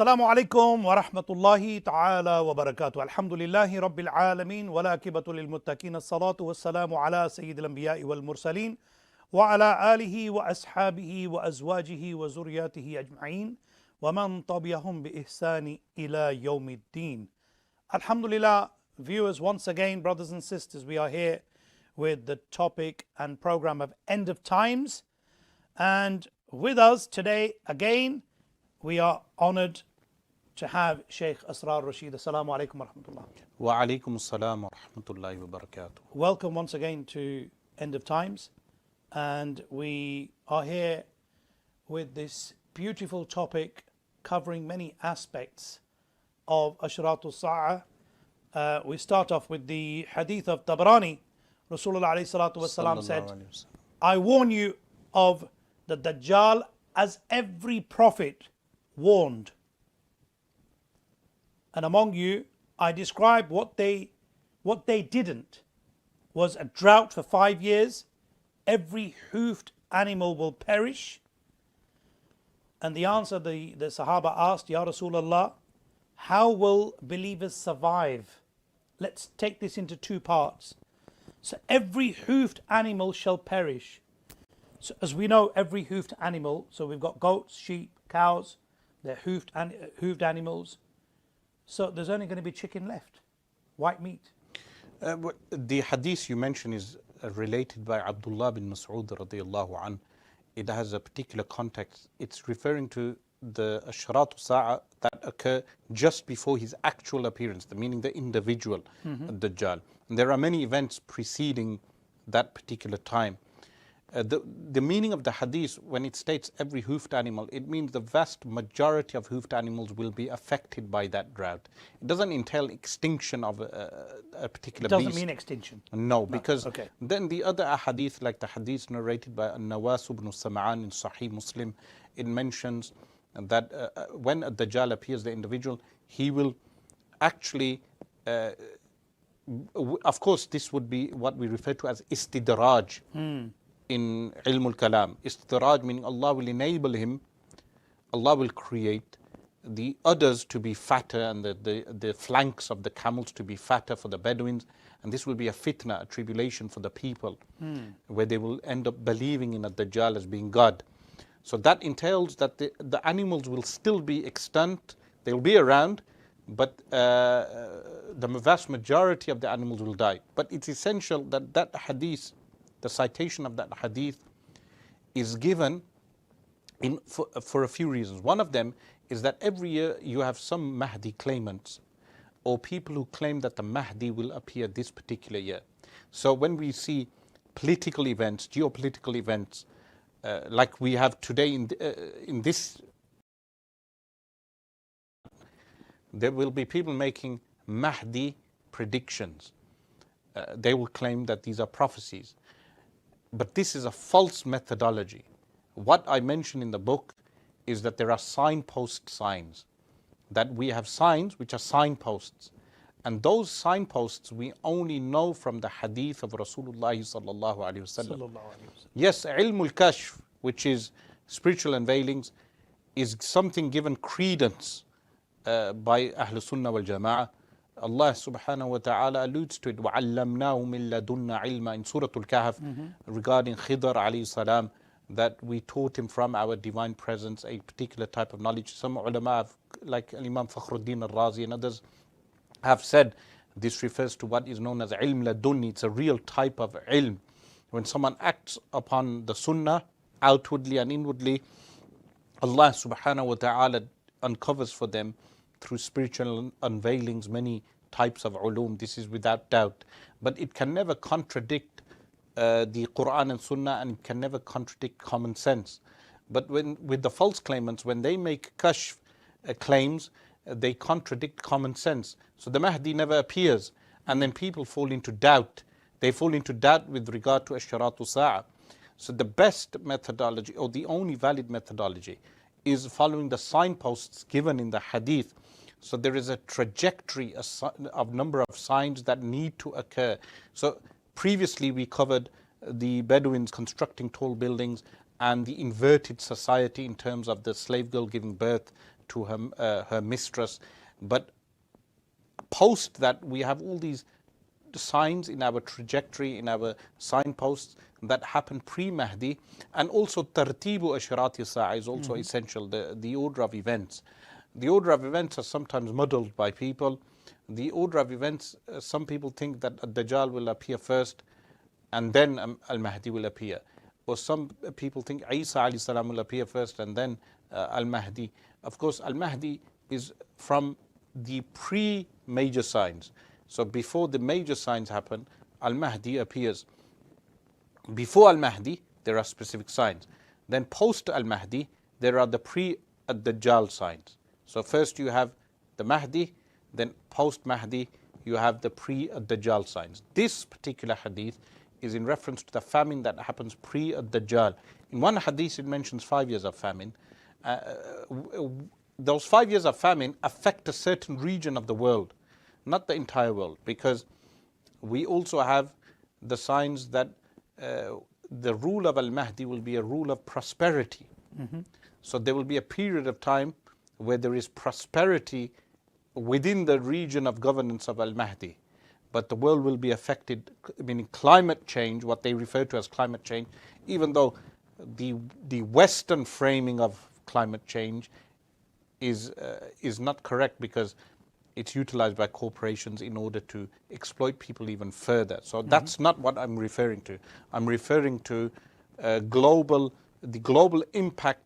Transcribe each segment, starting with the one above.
Assalamu alaikum wa rahmatullahi ta'ala wa barakatuh. Alhamdulillahi rabbil alameen wa la akibatu lil muttaqeen. As-salatu was-salamu ala sayyidil anbiya'i wal mursaleen wa ala alihi wa ashabihi wa azwajihi wa zurriyatihi ajma'een wa man tabi'ahum bi ihsani ila yawmiddin. Alhamdulillah, viewers, once again, brothers and sisters, we are here with the topic and program of End of Times. And with us today again, we are honored to have Shaykh Asrar Rashid. Assalamu alaikum wa rahmatullah. Wa alaikum assalam wa rahmatullahi wa barakatuh. Welcome once again to End of Times. And we are here with this beautiful topic covering many aspects of Ashratul Sa'ah. We start off with the hadith of Tabarani. Rasulullah alayhi salatu wasalam said, I warn you of the Dajjal as every prophet warned. And among you, I describe what they didn't was a drought for 5 years. Every hoofed animal will perish. And the answer the Sahaba asked, Ya Rasulullah, how will believers survive? Let's take this into two parts. So every hoofed animal shall perish. So as we know, every hoofed animal, so we've got goats, sheep, cows, they're hoofed animals. So there's only going to be chicken left, white meat. The hadith you mentioned is related by Abdullah bin Mas'ud radiyallahu anh. It has a particular context. It's referring to the Ashratul Sa'ah that occur just before his actual appearance, meaning the individual Dajjal. And there are many events preceding that particular time. The meaning of the hadith, when it states every hoofed animal, it means the vast majority of hoofed animals will be affected by that drought. It doesn't entail extinction of a particular beast. It doesn't mean extinction. No, because then the other hadith, like the hadith narrated by Nawas ibn Sam'an in Sahih Muslim, it mentions that when a Dajjal appears, the individual, he will actually, of course, this would be what we refer to as istidraj. In ilm al-kalam. Istidraj meaning Allah will enable him, Allah will create the udders to be fatter and the flanks of the camels to be fatter for the Bedouins, and this will be a fitna, a tribulation for the people, where they will end up believing in a Dajjal as being God. So that entails that the animals will still be extant, they'll be around, but the vast majority of the animals will die. But it's essential that that hadith, the citation of that hadith, is given for a few reasons. One of them is that every year you have some Mahdi claimants or people who claim that the Mahdi will appear this particular year. So when we see political events, geopolitical events, like we have today in this, there will be people making Mahdi predictions. They will claim that these are prophecies. But this is a false methodology. What I mention in the book is that there are signpost signs. That we have signs which are signposts. And those signposts we only know from the hadith of Rasulullah sallallahu alaihi wasallam. Yes, ilmul kashf, which is spiritual unveilings, is something given credence by Ahlul Sunnah wal Jama'ah. Allah subhanahu wa ta'ala alludes to it, وَعَلَّمْنَاهُ مِن لَدُنَّا عِلْمًا in Surah Al-Kahf, regarding Khidr alayhi salam, that we taught him from our divine presence a particular type of knowledge. Some ulama, like Imam Fakhruddin al-Razi and others, have said this refers to what is known as ilm ladunni. It's a real type of ilm. When someone acts upon the sunnah, outwardly and inwardly, Allah subhanahu wa ta'ala uncovers for them through spiritual unveilings many types of ulum. This is without doubt. But it can never contradict the Quran and Sunnah, and it can never contradict common sense. But with the false claimants, when they make kashf claims, they contradict common sense. So the Mahdi never appears, and then people fall into doubt. They fall into doubt with regard to Ashratul Sa'ah. So the best methodology, or the only valid methodology, is following the signposts given in the hadith. So there is a trajectory of number of signs that need to occur. So previously we covered the Bedouins constructing tall buildings and the inverted society in terms of the slave girl giving birth to her mistress. But post that, we have all these signs in our trajectory, in our signposts that happen pre-Mahdi. And also tartibu ashrati sa'a is also essential, the order of events. The order of events are sometimes muddled by people. The order of events, some people think that Ad-Dajjal will appear first and then Al-Mahdi will appear. Or some people think Isa alayhi salam will appear first and then Al-Mahdi. Of course, Al-Mahdi is from the pre-major signs. So before the major signs happen, Al-Mahdi appears. Before Al-Mahdi, there are specific signs. Then post Al-Mahdi, there are the pre-Ad-Dajjal signs. So first you have the Mahdi, then post-Mahdi, you have the pre-Ad-Dajjal signs. This particular hadith is in reference to the famine that happens pre-Ad-Dajjal. In one hadith, it mentions 5 years of famine. Those 5 years of famine affect a certain region of the world, not the entire world, because we also have the signs that the rule of Al-Mahdi will be a rule of prosperity. So there will be a period of time where there is prosperity within the region of governance of Al-Mahdi. But the world will be affected, meaning climate change, what they refer to as climate change, even though the Western framing of climate change is not correct, because it's utilized by corporations in order to exploit people even further. So that's not what I'm referring to. I'm referring to the global impact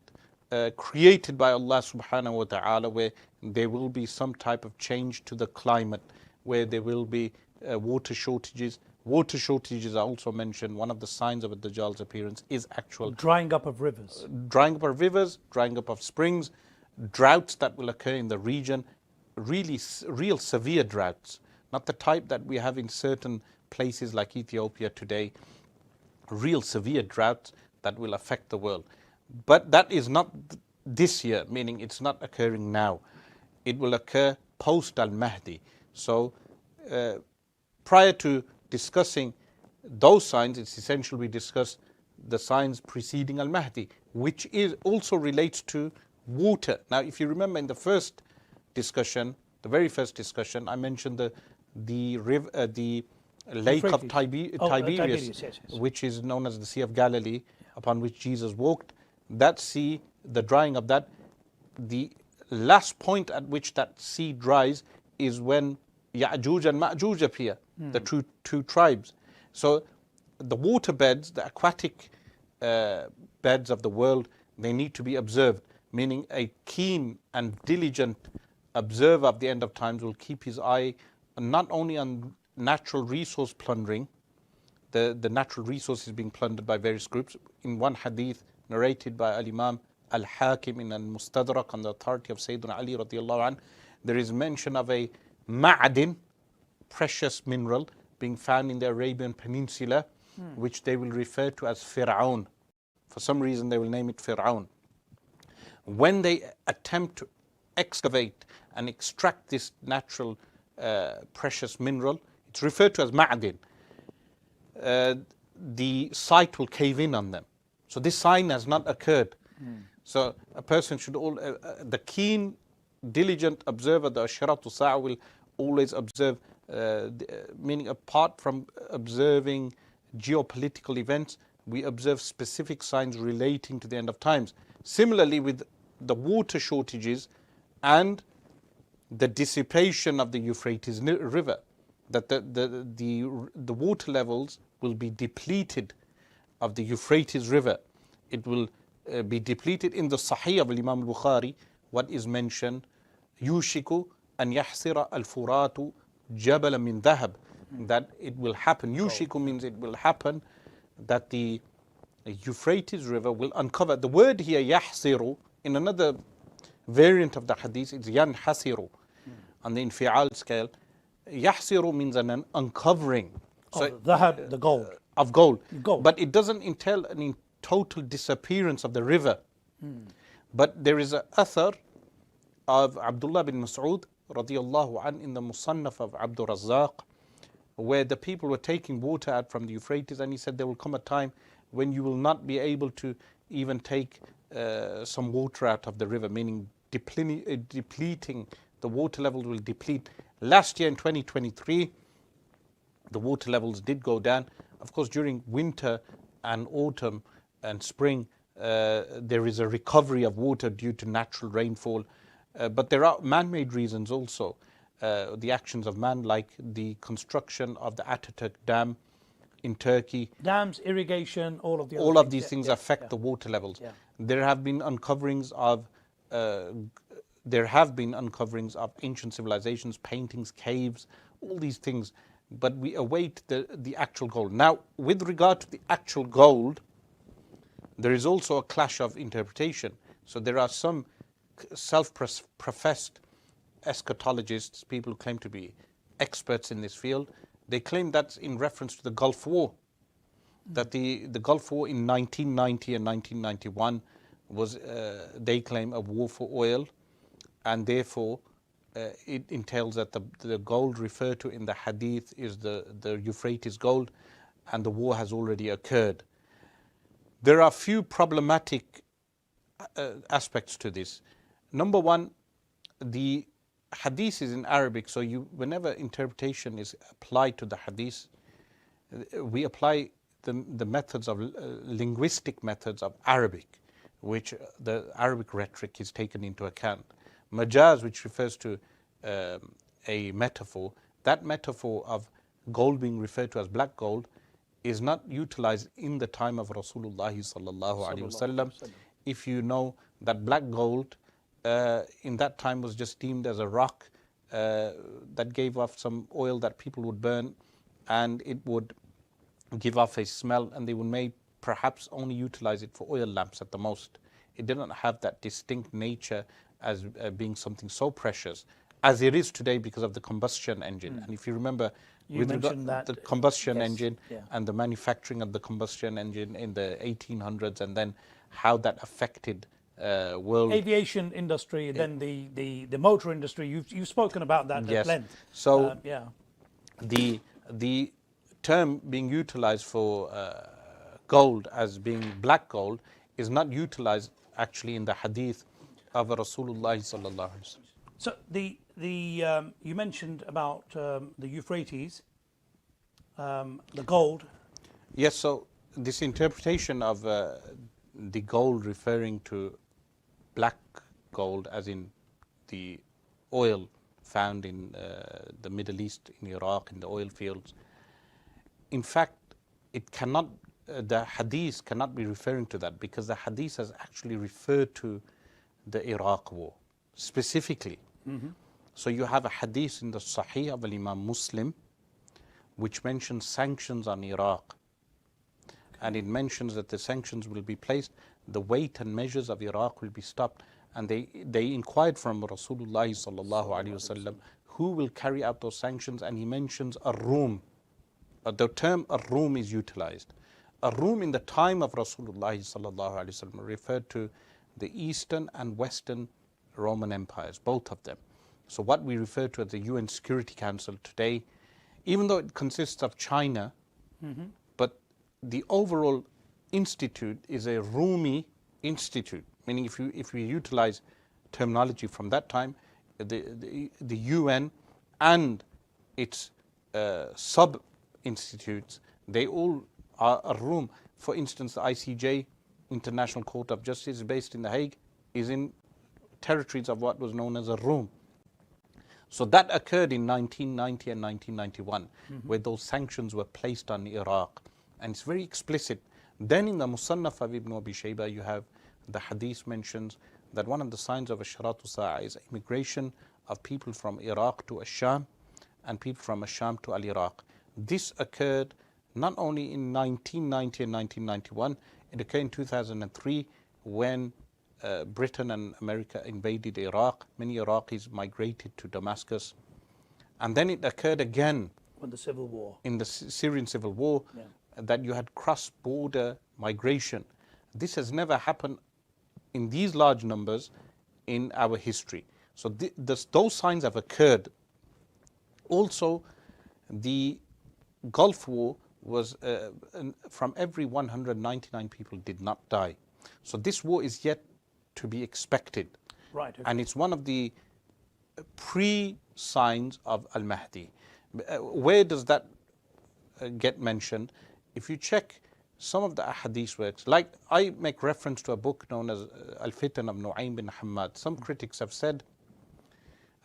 created by Allah subhanahu wa ta'ala, where there will be some type of change to the climate, where there will be water shortages. Water shortages are also mentioned. One of the signs of Ad-Dajjal's appearance is actual drying up of rivers. Drying up of rivers, drying up of springs, droughts that will occur in the region, real severe droughts, not the type that we have in certain places like Ethiopia today, real severe droughts that will affect the world. But that is not this year, meaning it's not occurring now. It will occur post Al-Mahdi. So prior to discussing those signs, it's essential we discuss the signs preceding Al-Mahdi, which is also relates to water. Now, if you remember in the first discussion, the very first discussion, I mentioned the lake of Tiberias, yes. which is known as the Sea of Galilee, upon which Jesus walked. That sea, the drying of that, the last point at which that sea dries is when Ya'juj and Ma'juj appear, the two tribes. So the water beds, the aquatic beds of the world, they need to be observed, meaning a keen and diligent observer of the end of times will keep his eye not only on natural resource plundering, the natural resources being plundered by various groups. In one hadith narrated by Al-Imam Al-Hakim in Al-Mustadrak on the authority of Sayyidina Ali radiallahu anhu, there is mention of a ma'adin, precious mineral, being found in the Arabian Peninsula, which they will refer to as Fir'aun. For some reason they will name it Fir'aun. When they attempt to excavate and extract this natural precious mineral, it's referred to as ma'adin, the site will cave in on them. So this sign has not occurred. So a person should, the keen, diligent observer, the Ashratu Sa'a, will always observe, meaning apart from observing geopolitical events, we observe specific signs relating to the end of times. Similarly with the water shortages and the dissipation of the Euphrates River, that the water levels will be depleted of the Euphrates River. It will be depleted. In the Sahih of Imam Bukhari, what is mentioned, yushiku an yahsira al-furatu jabala min dhahab, that it will happen. Yushiku means it will happen, that the Euphrates River will uncover. The word here, yahsiru, in another variant of the hadith, it's yanhasiru. On the infi'al scale, yahsiru means an uncovering. So dhahab, the gold. Of gold. Gold. But it doesn't entail any total disappearance of the river. But there is an athar of Abdullah bin Mas'ud radiyallahu an in the Musannaf of Abdur Razzaq, where the people were taking water out from the Euphrates, and he said there will come a time when you will not be able to even take some water out of the river, meaning depleting, the water levels will deplete. Last year in 2023, the water levels did go down. Of course, during winter and autumn and spring, there is a recovery of water due to natural rainfall. But there are man-made reasons also. The actions of man, like the construction of the Ataturk Dam in Turkey. Dams, irrigation, all of the all other of these things affect the water levels. There have been uncoverings of ancient civilizations, paintings, caves, all these things. But we await the actual gold. Now, with regard to the actual gold, there is also a clash of interpretation. So there are some self-professed eschatologists, people who claim to be experts in this field. They claim that's in reference to the Gulf War, that the Gulf War in 1990 and 1991 was, they claim, a war for oil, and therefore it entails that the gold referred to in the hadith is the Euphrates gold, and the war has already occurred. There are few problematic aspects to this. Number one, the hadith is in Arabic, so whenever interpretation is applied to the hadith, we apply the methods of linguistic methods of Arabic, which the Arabic rhetoric is taken into account. Majaz, which refers to a metaphor, that metaphor of gold being referred to as black gold is not utilized in the time of Rasulullah sallallahu alaihi wasallam. If you know that black gold in that time was just deemed as a rock that gave off some oil that people would burn, and it would give off a smell, and they would perhaps only utilize it for oil lamps at the most. It didn't have that distinct nature as being something so precious as it is today because of the combustion engine. And if you remember, with regard to the combustion engine and the manufacturing of the combustion engine in the 1800s, and then how that affected world aviation industry, then the motor industry. You've spoken about that at length. So the term being utilized for gold as being black gold is not utilized actually in the hadith of Rasulullah sallallahu alaihi wasallam. So you mentioned about the Euphrates, the gold. Yes. So this interpretation of the gold referring to black gold, as in the oil found in the Middle East, in Iraq, in the oil fields. In fact, it cannot. The hadith cannot be referring to that, because the hadith has actually referred to the Iraq war specifically. So you have a hadith in the Sahih of Imam Muslim which mentions sanctions on Iraq, and it mentions that the sanctions will be placed, the weight and measures of Iraq will be stopped, and they inquired from Rasulullah sallallahu alaihi wasallam who will carry out those sanctions, and he mentions Ar-Rum. The term Ar-Rum is utilized. Ar-Rum in the time of Rasulullah sallallahu alaihi wasallam referred to the Eastern and Western Roman empires, both of them. So what we refer to as the UN Security Council today, even though it consists of China, but the overall institute is a Rumi institute, meaning if we utilize terminology from that time, the UN and its sub-institutes, they all are a Rum. For instance, the ICJ, International Court of Justice, based in The Hague, is in territories of what was known as a Rum. So that occurred in 1990 and 1991, where those sanctions were placed on Iraq. And it's very explicit. Then in the Musannaf of Ibn Abi Shayba, you have the hadith mentions that one of the signs of Ashratu Sa'a is immigration of people from Iraq to Asham and people from Asham to Al-Iraq. This occurred not only in 1990 and 1991, it occurred in 2003 when Britain and America invaded Iraq. Many Iraqis migrated to Damascus. And then it occurred again in the civil war, in the Syrian civil war, that you had cross-border migration. This has never happened in these large numbers in our history. So those signs have occurred. Also, the Gulf War was from every 199 people did not die. So this war is yet to be expected. Right. Okay. And it's one of the pre-signs of Al-Mahdi. Where does that get mentioned? If you check some of the ahadith works, like I make reference to a book known as Al-Fitan of Nu'aym bin Hammad. Some critics have said,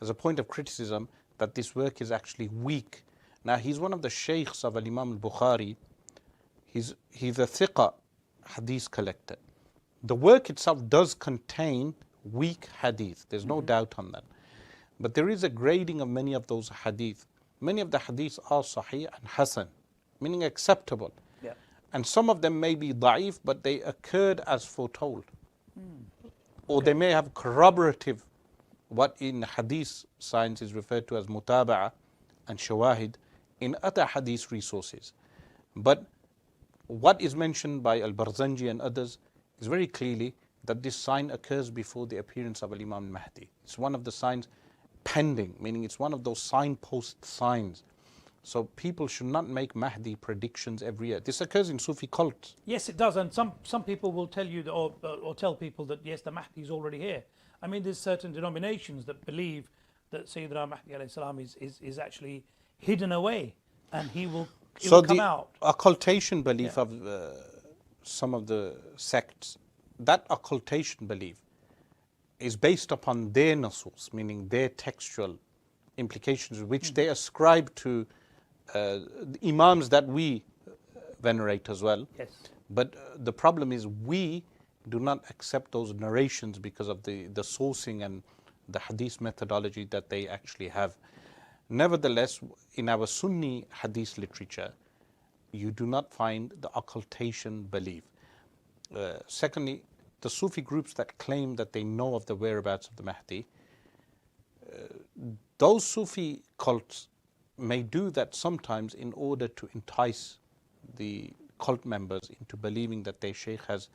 as a point of criticism, that this work is actually weak. Now, he's one of the shaykhs of Imam al-Bukhari. He's a thiqa hadith collector. The work itself does contain weak hadith. There's no doubt on that. But there is a grading of many of those hadith. Many of the hadiths are sahih and hasan, meaning acceptable. Yeah. And some of them may be da'if, but they occurred as foretold. Or they may have corroborative, what in hadith science is referred to as mutaba'a and shawahid, in other hadith resources. But what is mentioned by Al-Barzanji and others is very clearly that this sign occurs before the appearance of Imam Mahdi. It's one of the signs pending, meaning it's one of those signpost signs. So people should not make Mahdi predictions every year. This occurs in Sufi cults. Yes, it does. And some people will tell you, that, or tell people that, yes, the Mahdi is already here. I mean, there's certain denominations that believe that Sayyidina Mahdi alayhi salam is actually hidden away, and he will come out. So the occultation belief of some of the sects, that occultation belief is based upon their nusus, meaning their textual implications, which they ascribe to the imams that we venerate as well. Yes. But the problem is we do not accept those narrations because of the sourcing and the hadith methodology that they actually have. Nevertheless, in our Sunni hadith literature, you do not find the occultation belief. Secondly, the Sufi groups that claim that they know of the whereabouts of the Mahdi, those Sufi cults may do that sometimes in order to entice the cult members into believing that their sheikh has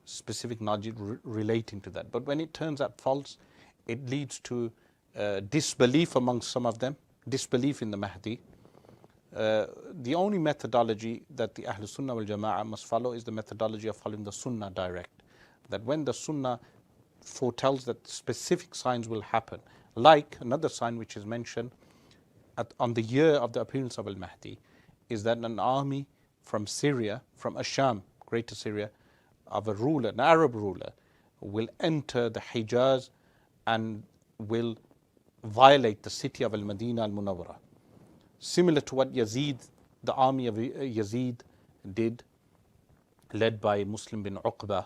specific knowledge relating to that. But when it turns out false, it leads to disbelief amongst some of them, disbelief in the Mahdi. The only methodology that the Ahlul Sunnah wal Jama'ah must follow is the methodology of following the Sunnah direct. That when the Sunnah foretells that specific signs will happen, like another sign which is mentioned on the year of the appearance of Al-Mahdi, is that an army from Syria, from Asham, Greater Syria, of a ruler, an Arab ruler, will enter the Hijaz and will violate the city of Al-Madinah Al-Munawwarah. Similar to what Yazid, the army of Yazid did, led by Muslim bin Uqba,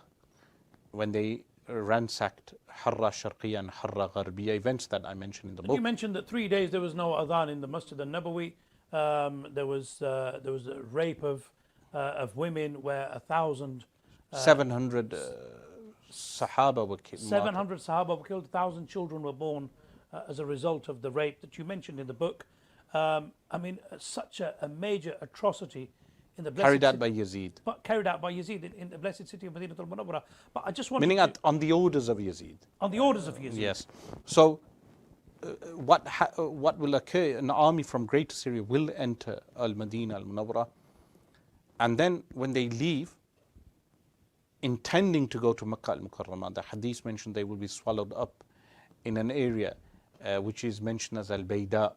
when they ransacked Harra Sharqiyya and Harra Gharbiya, events that I mentioned in the book. You mentioned that 3 days there was no adhan in the Masjid al-Nabawi. There was a rape of women where 1,000 700 Sahaba were killed. 700 Sahaba were killed. 1,000 children were born as a result of the rape that you mentioned in the book. I mean, such a major atrocity in the blessed carried out by Yazid. But carried out by Yazid in the blessed city of Madinah al-Munawwarah. But I just want meaning on the orders of Yazid. On the orders of Yazid. Yes. So what will occur? An army from Greater Syria will enter Al-Madinah Al-Munawwarah, and then when they leave, intending to go to Makkah Al-Mukarramah, the hadith mentioned they will be swallowed up in an area which is mentioned as Al-Bayda.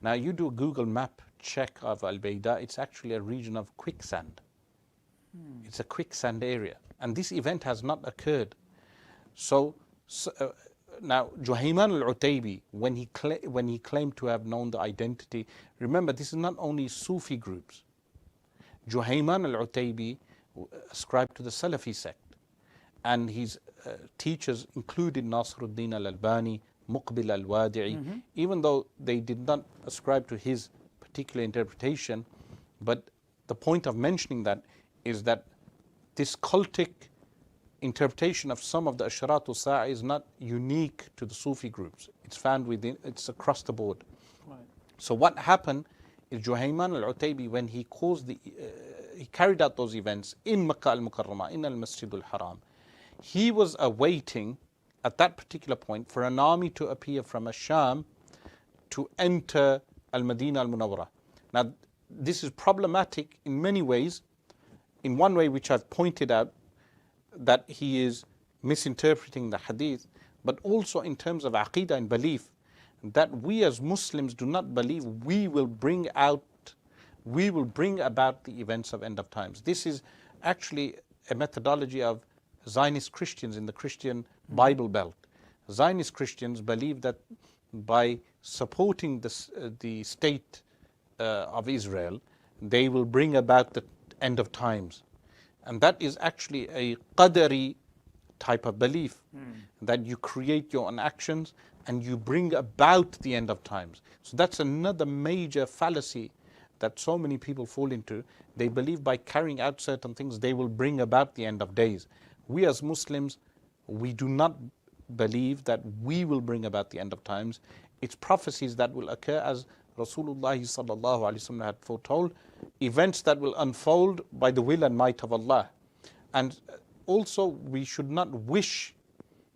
Now you do a Google map check of Al-Bayda, it's actually a region of quicksand. It's a quicksand area, and this event has not occurred. So now Juhayman al-Utaybi, when he claimed to have known the identity, remember this is not only Sufi groups. Juhayman al-Utaybi ascribed to the Salafi sect, and his teachers included Nasiruddin al-Albani, Muqbil al-Wadi'i, even though they did not ascribe to his particular interpretation. But the point of mentioning that is that this cultic interpretation of some of the Ashratu Sa'a is not unique to the Sufi groups. It's found within, it's across the board. Right. So what happened is Juhayman al-Utaybi, when he he carried out those events in Makkah al-Mukarramah, in al-Masjid al-Haram, he was awaiting at that particular point for an army to appear from Asham to enter Al-Madinah Al-Munawwarah. Now, this is problematic in many ways. In one way, which I've pointed out, that he is misinterpreting the hadith, but also in terms of aqidah and belief, that we as Muslims do not believe we will bring about the events of end of times. This is actually a methodology of Zionist Christians in the Christian Bible Belt. Zionist Christians believe that by supporting the state of Israel, they will bring about the end of times. And that is actually a Qadri type of belief, that you create your own actions and you bring about the end of times. So that's another major fallacy that so many people fall into. They believe by carrying out certain things, they will bring about the end of days. We as Muslims, we do not believe that we will bring about the end of times. It's prophecies that will occur, as Rasulullah sallallahu alaihi wasallam had foretold, events that will unfold by the will and might of Allah. And also, we should not wish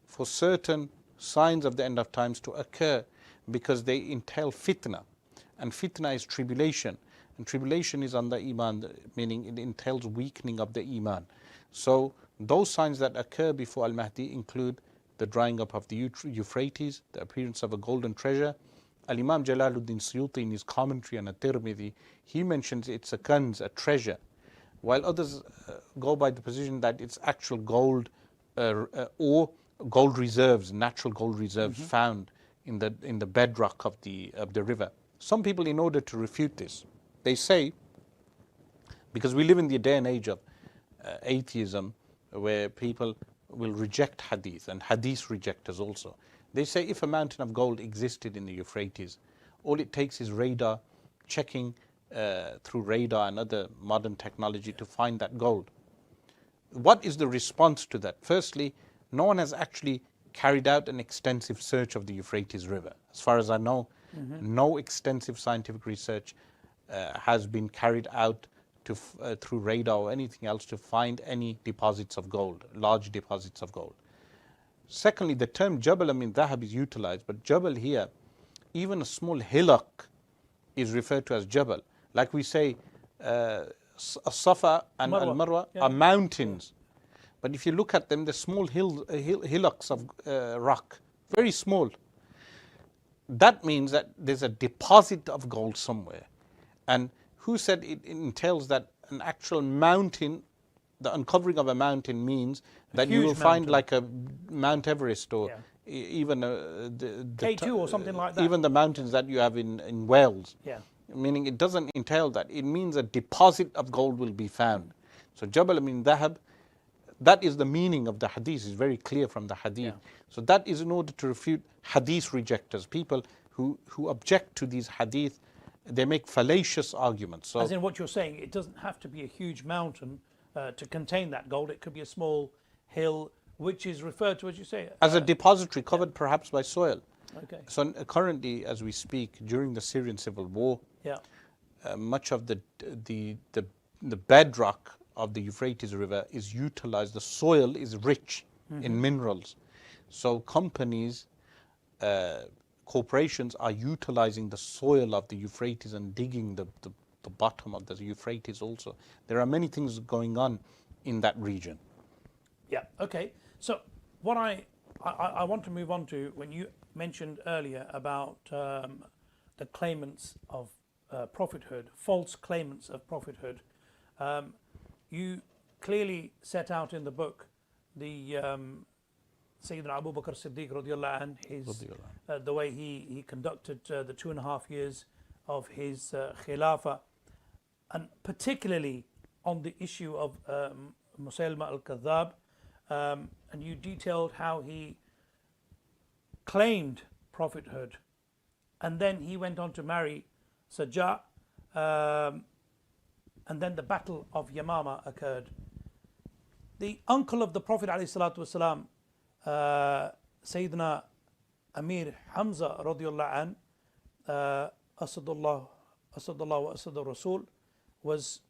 for certain signs of the end of times to occur, because they entail fitna. And fitna is tribulation. And tribulation is on the iman, meaning it entails weakening of the iman. So those signs that occur before Al-Mahdi include the drying up of the Euphrates, the appearance of a golden treasure. Al-Imam Jalaluddin Suyuti in his commentary on At-Tirmidhi, he mentions it's a kanz, a treasure, while others go by the position that it's actual gold or gold reserves, natural gold reserves found in the bedrock of the river. Some people, in order to refute this, they say, because we live in the day and age of atheism, where people will reject hadith, and hadith rejectors also. They say if a mountain of gold existed in the Euphrates, all it takes is radar, checking through radar and other modern technology to find that gold. What is the response to that? Firstly, no one has actually carried out an extensive search of the Euphrates River. As far as I know, no extensive scientific research has been carried out through radar or anything else to find any deposits of gold, large deposits of gold. Secondly, the term Jabal min Dhahab is utilized, but Jabal here, even a small hillock is referred to as Jabal. Like we say, Safa and Al-Marwa are mountains. But if you look at them, they're small hillocks of rock, very small. That means that there's a deposit of gold somewhere. And who said it entails that an actual mountain, the uncovering of a mountain means that you will find like a Mount Everest or even the K2 or something like that. Even the mountains that you have in Wales. Yeah. Meaning it doesn't entail that. It means a deposit of gold will be found. So Jabal min Dhahab, that is the meaning of the hadith, is very clear from the hadith. So that is in order to refute hadith rejectors, people who object to these hadith. They make fallacious arguments. So, as in what you're saying, it doesn't have to be a huge mountain to contain that gold. It could be a small hill, which is referred to, as you say, as a depository covered perhaps by soil. Okay. So currently, as we speak, during the Syrian civil war, much of the bedrock of the Euphrates River is utilized. The soil is rich in minerals. So companies, corporations are utilizing the soil of the Euphrates and digging the bottom of the Euphrates also. There are many things going on in that region. Yeah, okay. So what I want to move on to, when you mentioned earlier about the claimants of prophethood, false claimants of prophethood, you clearly set out in the book the Sayyidina Abu Bakr Siddiq radiallahu anh, the way he conducted the 2.5 years of his khilafah, and particularly on the issue of Musaylama al-Kadhab, and you detailed how he claimed prophethood, and then he went on to marry Sajjah, and then the Battle of Yamama occurred. The uncle of the Prophet ﷺ, Sayyidina Amir Hamza radiallahu an, Asadullah wa Asad Rasul, was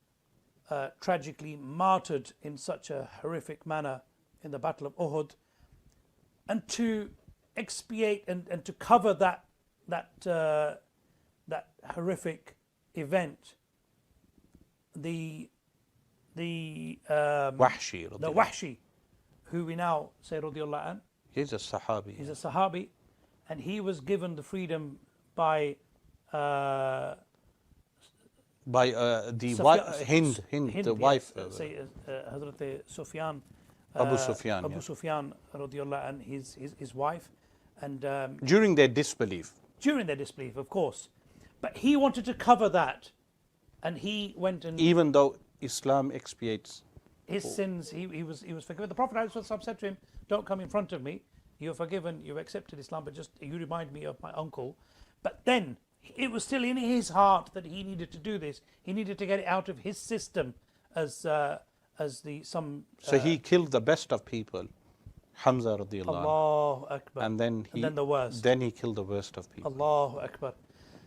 tragically martyred in such a horrific manner in the Battle of Uhud. And to expiate and to cover that horrific event, the Wahshi, who we now say radiallahu an, He's a Sahabi. He's a Sahabi, and he was given the freedom by By the wife, Hind, the wife. Hazrat Sufyan. Abu Sufyan. Abu Sufyan, radiallahu anh, his wife. And during their disbelief. During their disbelief, of course. But he wanted to cover that. And he went and... Even though Islam expiates his sins, he was forgiven. The Prophet ﷺ said to him, don't come in front of me. You're forgiven, you've accepted Islam, but just you remind me of my uncle. But then it was still in his heart that he needed to do this. He needed to get it out of his system as some... So he killed the best of people, Hamza radiallahu anhu. Allahu Akbar. And then the worst. Then he killed the worst of people. Allahu Akbar.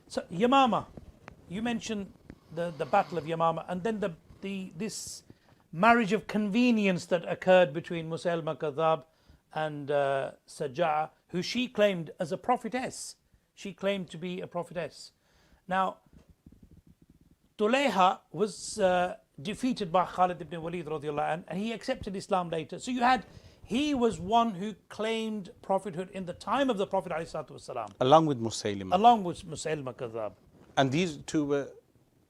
So Yamama, you mentioned the Battle of Yamama, and then this marriage of convenience that occurred between Musaylama Kadhab and Sajaa, who she claimed as a prophetess. She claimed to be a prophetess. Now, Tulayha was defeated by Khalid ibn Walid radiallahu anh, and he accepted Islam later. So he was one who claimed prophethood in the time of the Prophet ﷺ. Along with Musaylima. Along with Musaylama Kadhab. And these two were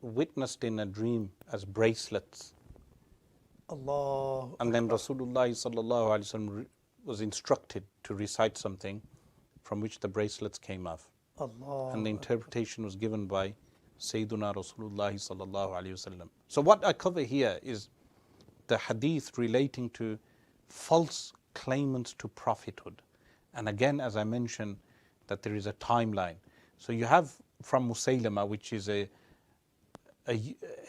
witnessed in a dream as bracelets. Allah. And then Rasulullah sallallahu alaihi wasallam was instructed to recite something from which the bracelets came off. Allah. And the interpretation was given by Sayyiduna Rasulullah sallallahu alaihi wasallam. So what I cover here is the hadith relating to false claimants to prophethood. And again, as I mentioned, that there is a timeline. So you have from Musaylama, which is a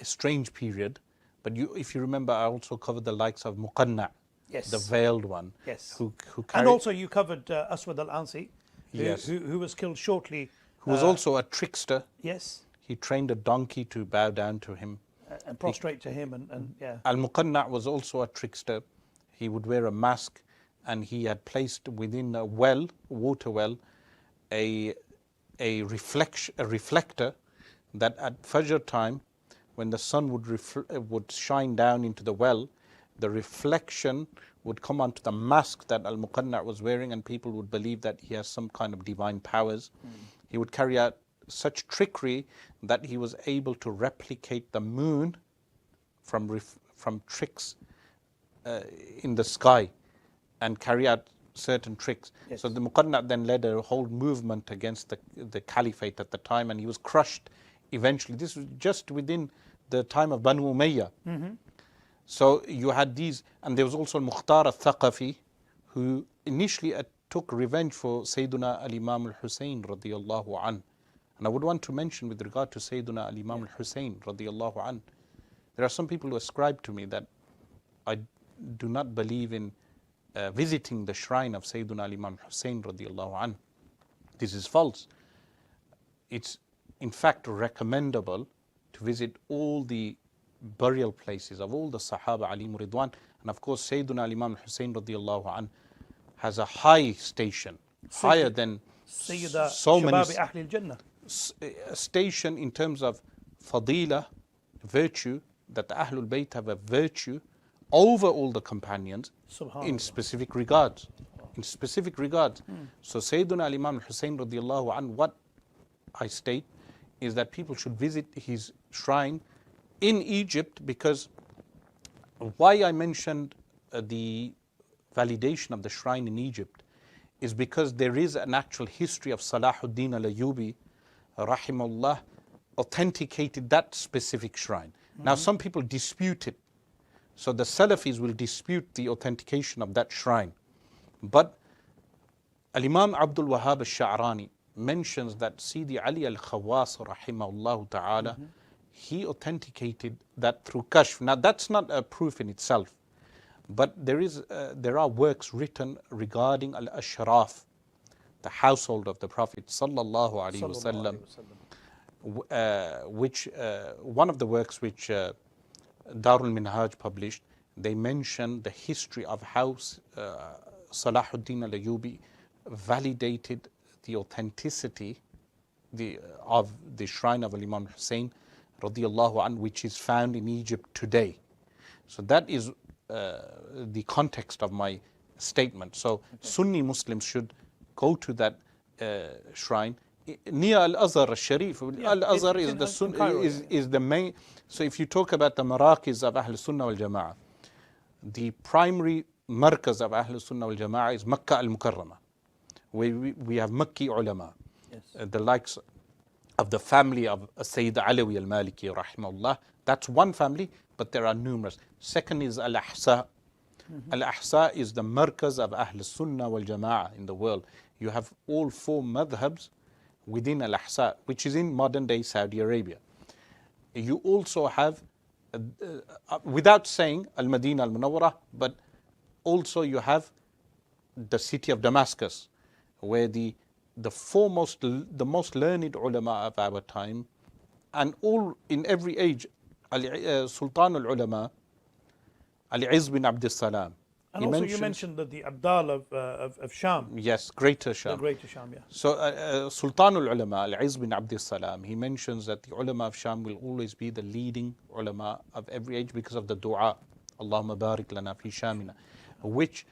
strange period. But if you remember, I also covered the likes of Muqanna, yes, the veiled one. Yes. Who and also you covered Aswad al-Ansi, yes, who was killed shortly. Who was also a trickster. Yes. He trained a donkey to bow down to him. And prostrate to him. And yeah. Al-Muqanna was also a trickster. He would wear a mask, and he had placed within a well, water well, a reflector that at Fajr time, when the sun would shine down into the well, the reflection would come onto the mask that Al-Muqanna was wearing, and people would believe that he has some kind of divine powers. He would carry out such trickery that he was able to replicate the moon from tricks in the sky and carry out certain tricks. Yes. So the Muqanna then led a whole movement against the caliphate at the time, and he was crushed eventually. This was just within the time of Banu Umayyah. Mm-hmm. So you had these, and there was also Mukhtar al-Thaqafi, who initially took revenge for Sayyiduna al-Imam al-Hussein radiyallahu an. And I would want to mention with regard to Sayyiduna al-Imam al-Hussein radiyallahu an, there are some people who ascribe to me that I do not believe in visiting the shrine of Sayyiduna al-Imam al-Hussein radiyallahu an. This is false. It's in fact recommendable to visit all the burial places of all the Sahaba alayhim ridwan, and of course Sayyiduna al-Imam al-Hussein radiyallahu an has a high station, higher than so many a station in terms of fadila, virtue, that the Ahlul Bayt have a virtue over all the companions in specific regards. So Sayyiduna al-Imam al-Hussein radiyallahu an, what I state is that people should visit his shrine in Egypt, because why I mentioned the validation of the shrine in Egypt is because there is an actual history of Salahuddin al-Ayyubi rahimahullah authenticated that specific shrine. Mm-hmm. Now some people dispute it. So the Salafis will dispute the authentication of that shrine. But Al-Imam Abdul Wahhab al-Sha'rani mentions that Sidi Ali al-Khawas rahimahullah ta'ala, he authenticated that through kashf. Now that's not a proof in itself, but there are works written regarding al-ashraf, the household of the Prophet sallallahu alaihi wasallam, which one of the works which Darul Minhaj published, they mention the history of how Salahuddin al-Ayyubi validated the authenticity of the shrine of Imam Hussein radiyallahu an, which is found in Egypt today. So that is the context of my statement. So Sunni Muslims should go to that shrine near Al-Azhar al-Sharif. Al-Azhar is is the main. So if you talk about the Marakiz of Ahl Sunnah wal Jama'ah, the primary markaz of Ahl Sunnah wal Jama'ah is Makkah al-Mukarramah. We have Makki ulama, the likes of the family of Sayyid Alawi al-Maliki rahimahullah. That's one family, but there are numerous. Second is Al-Ahsa. Al-Ahsa is the markaz of Ahl Sunnah wal Jama'ah in the world. You have all four madhabs within Al-Ahsa, which is in modern day Saudi Arabia. You also have, without saying Al-Madinah al-Munawwarah, but also you have the city of Damascus, where the most learned ulama of our time, and all in every age, Sultan al-Ulama, Ali-Izz bin Abd al-Salam. And also you mentioned that the Abdal of Sham. Yes, Greater Sham. The Greater Sham, yeah. So Sultan al-Ulama, Ali-Izz bin Abd al-Salam, he mentions that the ulama of Sham will always be the leading ulama of every age because of the dua, Allahumma barik lana fi Shamina, which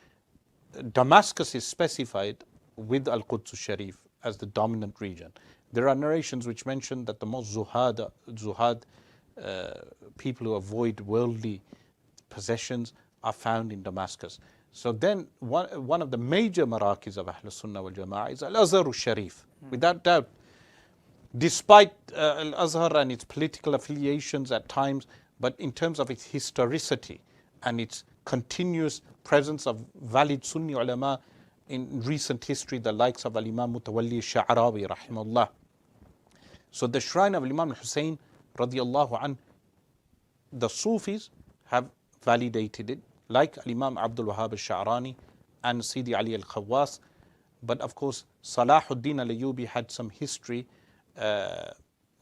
Damascus is specified with Al-Quds al-Sharif as the dominant region. There are narrations which mention that the most zuhad, people who avoid worldly possessions, are found in Damascus. So then one of the major marakis of Ahl Sunnah wal Jama'ah is Al-Azhar al-Sharif, without doubt. Despite Al-Azhar and its political affiliations at times, but in terms of its historicity and its continuous presence of valid Sunni ulama in recent history, the likes of Al-Imam Mutawalli al-Sha'rawi rahimahullah. So the shrine of Imam Hussein radiallahu anh, the Sufis have validated it, like Imam Abdul Wahhab al-Sha'rani and Sidi Ali al-Khawwas. But of course, Salahuddin al-Ayyubi had some history,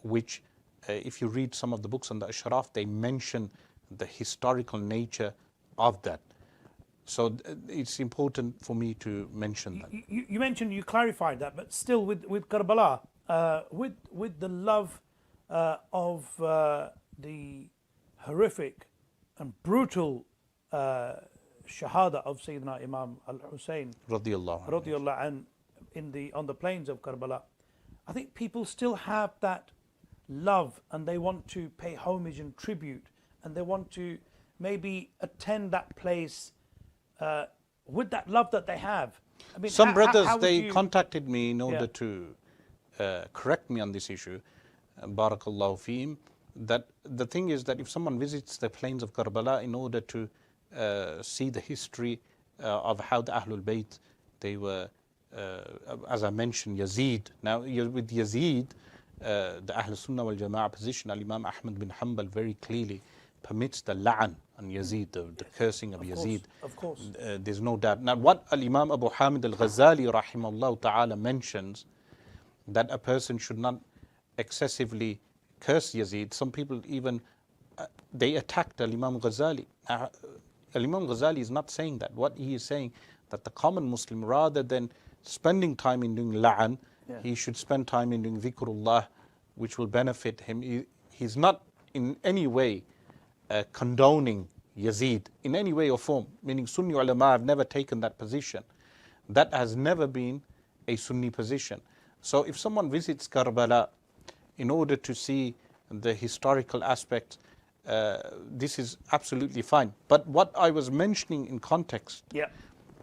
which if you read some of the books on the Ashraf, they mention the historical nature of that. So it's important for me to mention that. You mentioned, you clarified that, but still with Karbala, with the love of the horrific and brutal shahada of Sayyidina Imam al-Hussein radiyallahu anh on the plains of Karbala, I think people still have that love and they want to pay homage and tribute, and they want to maybe attend that place with that love that they have. I mean, some brothers, they contacted me in order to correct me on this issue, barakallahu feem, that the thing is that if someone visits the plains of Karbala in order to see the history of how the Ahlul Bayt, they were, as I mentioned, Yazid. Now with Yazid, the Ahl Sunnah wal Jama'ah position, Al-Imam Ahmad bin Hanbal very clearly permits the la'an on Yazid, the cursing of Yazid. Of course. There's no doubt. Now what Al-Imam Abu Hamid al-Ghazali rahimahullah ta'ala mentions, that a person should not excessively curse Yazid. Some people even, they attacked Al-Imam Ghazali. Al-Imam Ghazali is not saying that. What he is saying, that the common Muslim, rather than spending time in doing la'an, he should spend time in doing dhikrullah, which will benefit him. He's not in any way condoning Yazid in any way or form, meaning Sunni ulama have never taken that position. That has never been a Sunni position. So if someone visits Karbala in order to see the historical aspects, this is absolutely fine. But what I was mentioning in context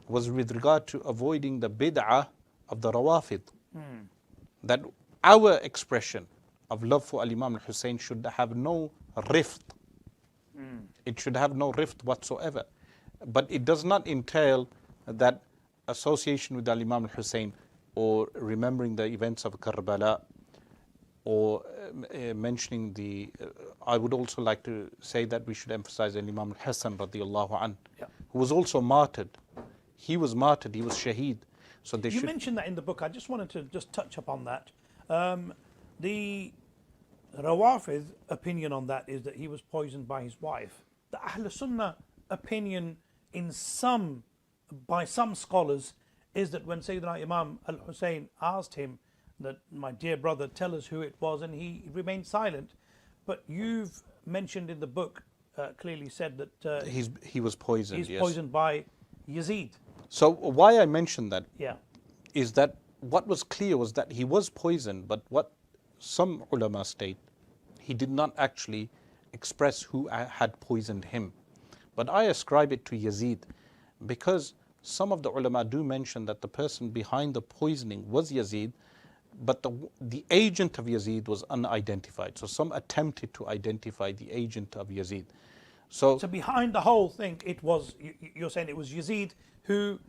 was with regard to avoiding the bid'ah of the Rawafid. That our expression of love for Al-Imam al-Hussein should have no rift. It should have no rift whatsoever. But it does not entail that association with Al-Imam al-Hussein or remembering the events of Karbala, or mentioning the, I would also like to say that we should emphasize Imam al-Hasan radiallahu anh, who was also martyred. He was martyred, he was shaheed. So they You mentioned that in the book. I just wanted to touch upon that. The Rawafid opinion on that is that he was poisoned by his wife. The Ahl Sunnah opinion by some scholars is that when Sayyidina Imam al-Hussein asked him that, my dear brother, tell us who it was, and he remained silent. But you've mentioned in the book, clearly said that he was poisoned. He's poisoned by Yazid. So why I mentioned that Yeah. is that what was clear was that he was poisoned, but what some ulama state, he did not actually express who had poisoned him. But I ascribe it to Yazid because some of the ulama do mention that the person behind the poisoning was Yazid, but the agent of Yazid was unidentified. So some attempted to identify the agent of Yazid. So behind the whole thing, you're saying it was Yazid who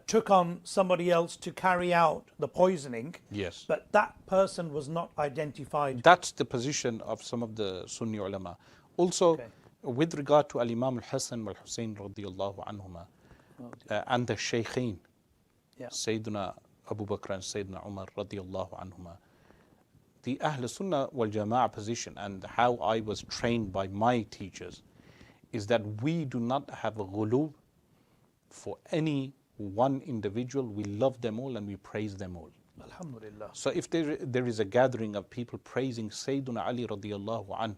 took on somebody else to carry out the poisoning. yes, But that person was not identified. that's the position of some of the Sunni ulama. Also, Okay. with regard to Al-Imam Al-Hasan wal-Hussein radiyallahu anhuma, and the Shaykhain, Yeah. Sayyidina Abu Bakr and Sayyidina Umar radiyallahu anhuma, the Ahl Sunnah wal Jama'ah position and how I was trained by my teachers is that we do not have a ghulu for any one individual. We love them all and we praise them all. Alhamdulillah. So if there is a gathering of people praising Sayyidina Ali radiyallahu anh,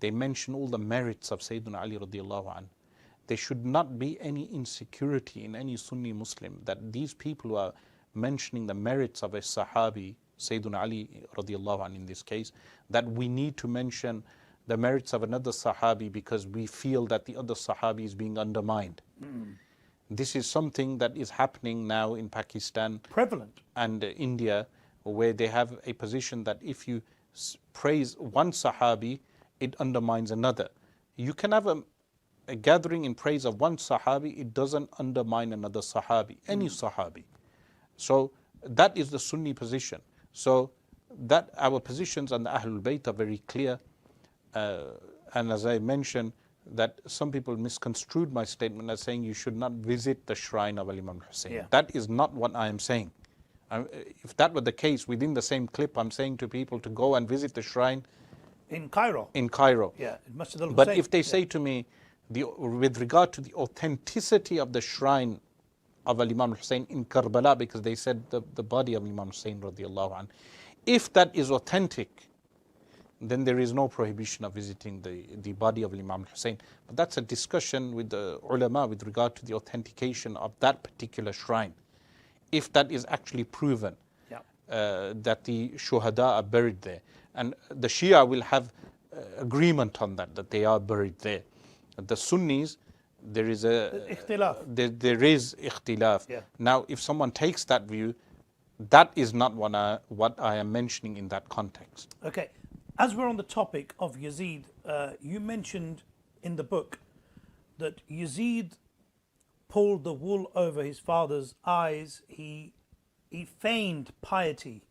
they mention all the merits of Sayyidina Ali radiyallahu anh, there should not be any insecurity in any Sunni Muslim that these people who are mentioning the merits of a Sahabi, Sayyidina Ali radiyallahu anh in this case, that we need to mention the merits of another Sahabi because we feel that the other Sahabi is being undermined. This is something that is happening now in Pakistan Prevalent. and India, where they have a position that if you praise one Sahabi, it undermines another. You can have a gathering in praise of one Sahabi, it doesn't undermine another Sahabi, any Sahabi. So that is the Sunni position. So that our positions on the Ahlul Bayt are very clear. And as I mentioned, that some people misconstrued my statement as saying you should not visit the shrine of Imam Hussein. Yeah. That is not what I am saying. If that were the case, within the same clip, I'm saying to people to go and visit the shrine In Cairo. in Cairo. Yeah. Masjid al-Hussein. But if they say to me, with regard to the authenticity of the shrine of Imam Hussein in Karbala, because they said the body of Imam Hussein radiallahu anh, if that is authentic, then there is no prohibition of visiting the body of Imam Hussein. But that's a discussion with the ulama with regard to the authentication of that particular shrine. If that is actually proven, Yeah. that the shuhada are buried there. And the Shia will have agreement on that they are buried there. The Sunnis, there is Ikhtilaf. there is ikhtilaf. Yeah. Now, if someone takes that view, that is not what I am mentioning in that context. Okay. As we're on the topic of Yazid, you mentioned in the book that Yazid pulled the wool over his father's eyes. He feigned piety